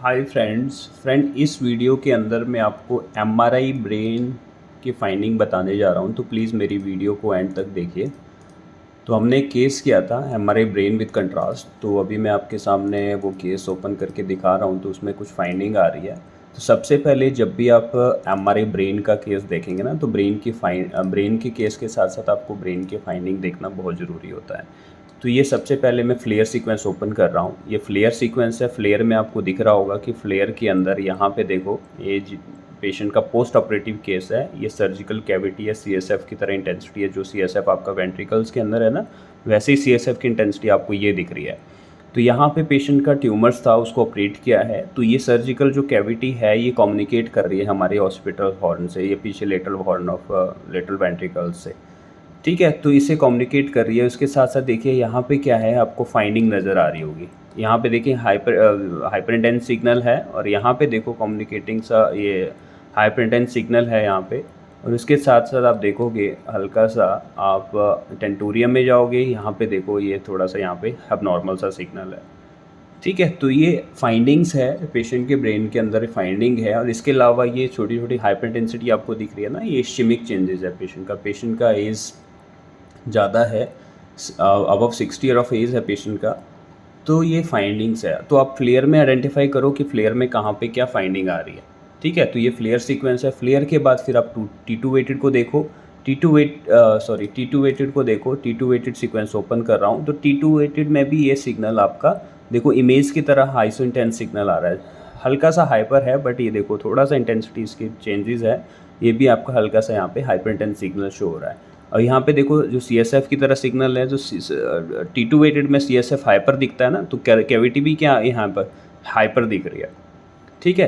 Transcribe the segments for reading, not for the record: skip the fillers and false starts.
Hi friend इस video के अंदर मैं आपको एमआरआई ब्रेन की फाइंडिंग बताने जा रहा हूँ, तो प्लीज़ मेरी वीडियो को एंड तक देखिए। तो हमने एक केस किया था एमआरआई ब्रेन विद कंट्रास्ट, तो अभी मैं आपके सामने वो केस ओपन करके दिखा रहा हूँ, तो उसमें कुछ फाइंडिंग आ रही है। तो सबसे पहले जब भी आप एमआरआई ब्रेन का केस देखेंगे ना, तो ब्रेन के केस के साथ साथ आपको ब्रेन की फाइंडिंग देखना बहुत ज़रूरी होता है। तो ये सबसे पहले मैं फ्लेयर सीक्वेंस ओपन कर रहा हूँ। ये फ्लेयर सीक्वेंस है। फ्लेयर में आपको दिख रहा होगा कि फ्लेयर के अंदर यहाँ पे देखो, ये पेशेंट का पोस्ट ऑपरेटिव केस है। ये सर्जिकल कैविटी है, सीएसएफ की तरह इंटेंसिटी है। जो सीएसएफ आपका वेंट्रिकल्स के अंदर है ना, वैसे ही सीएसएफ की इंटेंसिटी आपको ये दिख रही है। तो यहाँ पे पेशेंट का ट्यूमर्स था, उसको ऑपरेट किया है। तो ये सर्जिकल जो कैविटी है ये कम्युनिकेट कर रही है हमारे हॉस्पिटल हॉर्न से, ये पीछे lateral horn of lateral ventricles से। ठीक है, तो इसे कम्युनिकेट कर रही है। उसके साथ साथ देखिए यहाँ पे क्या है, आपको फाइंडिंग नज़र आ रही होगी। यहाँ पे देखिए हाइपर इंटेंस सिग्नल है, और यहाँ पे देखो कम्युनिकेटिंग सा ये हाइपर इंटेंस सिग्नल है यहाँ पे। और उसके साथ साथ आप देखोगे हल्का सा, आप टेंटोरियम में जाओगे, यहाँ पे देखो ये थोड़ा सा यहाँ पे अबनॉर्मल सा सिग्नल है। ठीक है, तो ये फाइंडिंग्स है, पेशेंट के ब्रेन के अंदर फाइंडिंग है। और इसके अलावा ये छोटी छोटी हाइपर इंटेंसिटी आपको दिख रही है ना, ये इश्चेमिक चेंजेस है पेशेंट का एज ज़्यादा है, अबव 60 ईयर ऑफ एज है पेशेंट का। तो ये फाइंडिंग्स है। तो आप फ्लेयर में आइडेंटिफाई करो कि फ्लेयर में कहाँ पे क्या फाइंडिंग आ रही है। ठीक है, तो ये फ्लेयर सीक्वेंस है। फ्लेयर के बाद फिर आप T2 वेटेड को देखो। T2 वेटेड को देखो। T2 वेटेड सीक्वेंस ओपन कर रहा हूँ, तो T2 वेटेड में भी ये सिग्नल आपका देखो इमेज की तरह आइसो इंटेंस सिग्नल आ रहा है। हल्का सा हाइपर है, बट ये देखो थोड़ा सा इंटेंसिटी इसकी चेंजेस है। ये भी आपका हल्का सा यहाँ पे हाइपर इंटेंस सिग्नल शो हो रहा है। और यहाँ पे देखो जो CSF की तरह सिग्नल है, जो T2 वेटेड में CSF हाइपर दिखता है ना, तो कैविटी भी क्या यहाँ पर हाइपर दिख रही है। ठीक है,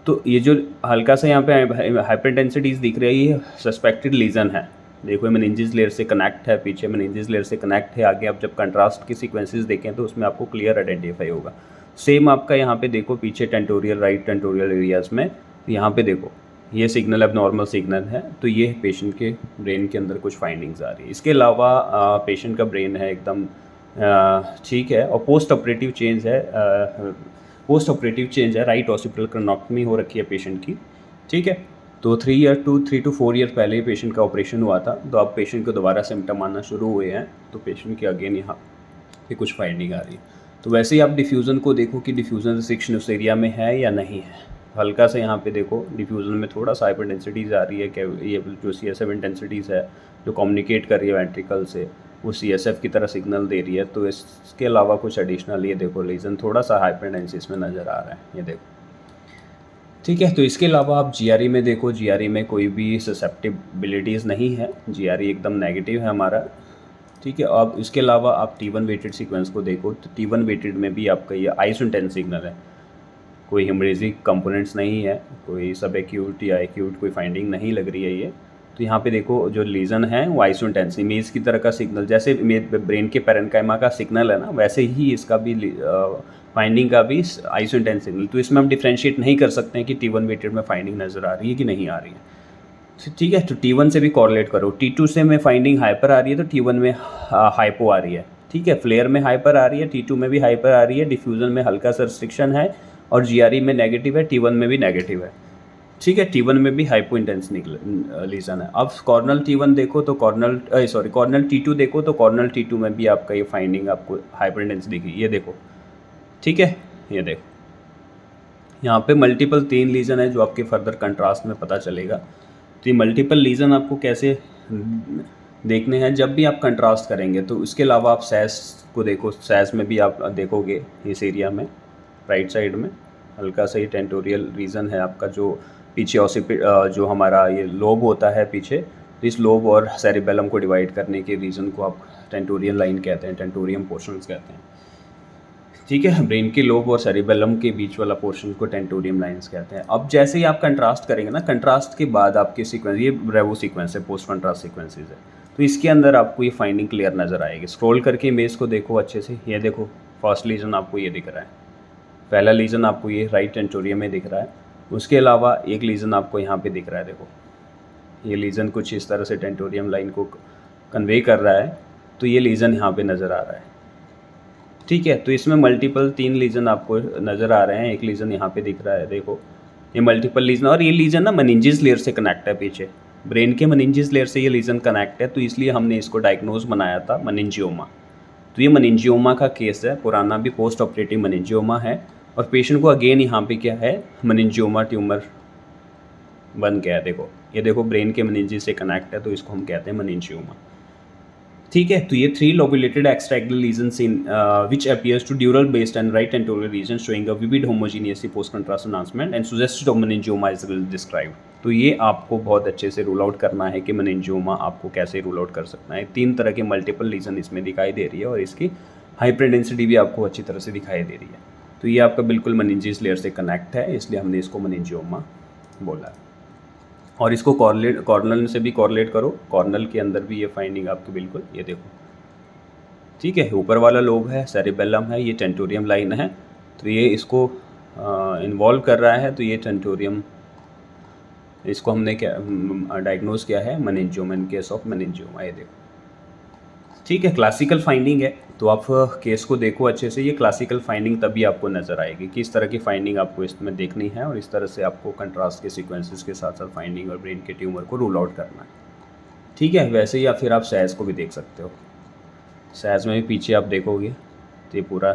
तो ये जो हल्का सा यहाँ पे हाइपर इंटेंसिटीज दिख रही है, ये सस्पेक्टेड लीजन है। देखो मेनिंजेस लेयर से कनेक्ट है, पीछे मेनिंजेस लेयर से कनेक्ट है। आगे आप जब कंट्रास्ट की सीक्वेंसेस देखें तो उसमें आपको क्लियर आइडेंटिफाई होगा। सेम आपका यहाँ पे देखो पीछे टेंटोरियल, राइट टेंटोरियल एरियाज में, यहाँ पे देखो ये सिग्नल अब नॉर्मल सिग्नल है। तो ये पेशेंट के ब्रेन के अंदर कुछ फाइंडिंग्स आ रही है। इसके अलावा पेशेंट का ब्रेन है एकदम ठीक है। और पोस्ट ऑपरेटिव चेंज है, राइट ऑसिपिटल क्रैनियोटॉमी हो रखी है पेशेंट की। ठीक है, तो 3 to 4 ईयर पहले पेशेंट का ऑपरेशन हुआ था। तो अब पेशेंट को दोबारा सिम्टम आना शुरू हुए हैं, तो पेशेंट की अगेन यहाँ पे कुछ फाइंडिंग आ रही है। तो वैसे ही आप डिफ्यूज़न को देखो कि डिफ्यूज़न रिस्ट्रिक्शन उस एरिया में है या नहीं है। हल्का सा यहाँ पे देखो डिफ्यूज़न में थोड़ा सा हाइपर इंटेंसिटीज़ आ रही है। ये जो CSF इंटेंसिटीज़ है जो कम्युनिकेट कर रही है वेंट्रिकल से, वो CSF की तरह सिग्नल दे रही है। तो इसके अलावा कुछ एडिशनल ये देखो लीजन थोड़ा सा हाइपर इंटेंसिस में नज़र आ रहा है, ये देखो। ठीक है, तो इसके अलावा आप GRE में देखो। GRE में कोई भी ससेप्टिबिलिटीज़ नहीं है, GRE एकदम नेगेटिव है हमारा। ठीक है, अब इसके अलावा आप T1 वेटेड सीक्वेंस को देखो, तो T1 वेटेड में भी आपका ये आइसो इंटेंस सिग्नल है। कोई हेमरेजिक कंपोनेंट्स नहीं है, कोई सब एक्यूट या एक्यूट कोई फाइंडिंग नहीं लग रही है ये। तो यहाँ पे देखो जो लीजन है वो आइसो इंटेंस इमेज की तरह का सिग्नल, जैसे ब्रेन के पैरेन्काइमा का सिग्नल है ना, वैसे ही इसका भी फाइंडिंग का भी आइसो इंटेंस सिग्नल। तो इसमें हम डिफ्रेंशिएट नहीं कर सकते हैं कि T1 वेटेड में फाइंडिंग नज़र आ रही है कि नहीं आ रही है। ठीक है, तो T1 से भी कॉरलेट करो। T2 से में फाइंडिंग हाइपर आ रही है, तो T1 में हाइपो आ रही है। ठीक है, फ्लेयर में हाइपर आ रही है, T2 में भी हाइपर आ रही है, डिफ्यूज़न में हल्का सा रिस्ट्रिक्शन है, और GRE में नेगेटिव है, T1 में भी नेगेटिव है। ठीक है, T1 में भी हाइपो इंटेंस लीजन है। अब कॉर्नल T1 देखो तो कॉर्नल T2 देखो तो कॉर्नल T2 में भी आपका ये फाइंडिंग आपको हाइपर इंटेंस दिखी, ये देखो। ठीक है, ये देखो यहाँ पे मल्टीपल 3 लीजन है जो आपके फर्दर कंट्रास्ट में पता चलेगा। तो ये मल्टीपल लीजन आपको कैसे देखने हैं, जब भी आप कंट्रास्ट करेंगे। तो इसके अलावा आप सैस को देखो। सैस में भी आप देखोगे इस एरिया में राइट साइड में हल्का सा ही टेंटोरियल रीजन है आपका, जो पीछे जो हमारा ये लोब होता है पीछे, तो इस लोब और सेरिबेलम को डिवाइड करने के रीजन को आप टेंटोरियम लाइन कहते हैं, टेंटोरियम पोर्शंस कहते हैं। ठीक है, ब्रेन के लोब और सेरिबेलम के बीच वाला पोर्शन को टेंटोरियम लाइन्स कहते हैं। अब जैसे ही आप कंट्रास्ट करेंगे ना, कंट्रास्ट के बाद आपके सीक्वेंस, ये ब्रेवो सीक्वेंस है, पोस्ट कंट्रास्ट सीक्वेंसेज है, तो इसके अंदर आपको ये फाइंडिंग क्लियर नज़र आएगी। स्क्रॉल करके इमेज को देखो अच्छे से, ये देखो फर्स्ट लीजन आपको ये दिख रहा है, पहला लीजन आपको ये राइट टेंटोरियम में दिख रहा है। उसके अलावा एक लीजन आपको यहाँ पे दिख रहा है, देखो ये लीजन कुछ इस तरह से टेंटोरियम लाइन को कन्वे कर रहा है। तो ये लीजन यहाँ पे नज़र आ रहा है। ठीक है, तो इसमें मल्टीपल 3 लीजन आपको नज़र आ रहे हैं। एक लीजन यहाँ पे दिख रहा है, देखो ये मल्टीपल लीजन, और ये लीजन ना मेनिंजेस लेयर से कनेक्ट है पीछे, ब्रेन के मेनिंजेस लेयर से ये लीजन कनेक्ट है, तो इसलिए हमने इसको डायग्नोज बनाया था मेनिंजियोमा। तो ये मेनिंजियोमा का केस है, पुराना भी पोस्ट ऑपरेटिव मेनिंजियोमा है, और पेशेंट को अगेन यहाँ पे क्या है, मेनिंजियोमा ट्यूमर बन गया है। देखो ये देखो ब्रेन के मेनिंजेस से कनेक्ट है, तो इसको हम कहते हैं मेनिंजियोमा। ठीक है, तो ये 3 lobulated extracellular lesions in which appears to dural based and right anterior region showing a vivid homogeneity post contrast enhancement and suggested of meningioma is described। तो ये आपको बहुत अच्छे से रूल आउट करना है कि मेनिंजियोमा आपको कैसे रूल आउट कर सकना है। 3 तरह के मल्टीपल लीजन इसमें दिखाई दे रही है, और इसकी हाइपरडेंसिटी भी आपको अच्छी तरह से दिखाई दे रही है। तो ये आपका बिल्कुल मेनिंजेस लेयर से कनेक्ट है, इसलिए हमने इसको मेनिंजियोमा बोला है। और इसको कॉर्नल से भी कॉर्लेट करो, कॉर्नल के अंदर भी ये फाइंडिंग आपकी बिल्कुल, ये देखो ठीक है, ऊपर वाला लोब है, सेरिबेलम है, ये टेंटोरियम लाइन है, तो ये इसको इन्वॉल्व कर रहा है, तो ये टेंटोरियम, इसको हमने क्या डायग्नोज किया है meningioma, in case of meningioma. ये देखो ठीक है, क्लासिकल फाइंडिंग है, तो आप केस को देखो अच्छे से। ये क्लासिकल फाइंडिंग तभी आपको नज़र आएगी कि इस तरह की फाइंडिंग आपको इसमें देखनी है, और इस तरह से आपको कंट्रास्ट के सीक्वेंसेस के साथ साथ फाइंडिंग और ब्रेन के ट्यूमर को रूल आउट करना है। ठीक है, वैसे ही या फिर आप सैज को भी देख सकते हो, सैज में भी पीछे आप देखोगे तो ये पूरा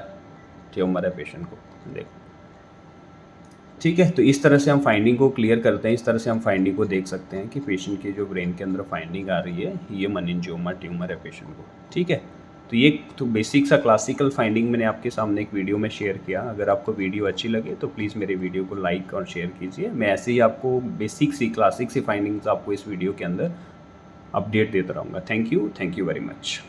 ट्यूमर है पेशेंट को, देखो ठीक है। तो इस तरह से हम फाइंडिंग को क्लियर करते हैं, इस तरह से हम फाइंडिंग को देख सकते हैं कि पेशेंट की जो ब्रेन के अंदर फाइंडिंग आ रही है, ये मेनिंजियोमा ट्यूमर है पेशेंट को। ठीक है, तो ये तो बेसिक सा क्लासिकल फाइंडिंग मैंने आपके सामने एक वीडियो में शेयर किया। अगर आपको वीडियो अच्छी लगे तो प्लीज़ मेरे वीडियो को लाइक और शेयर कीजिए। मैं ऐसे ही आपको बेसिक सी क्लासिक सी फाइंडिंग्स आपको इस वीडियो के अंदर अपडेट देता रहूँगा। Thank you very much.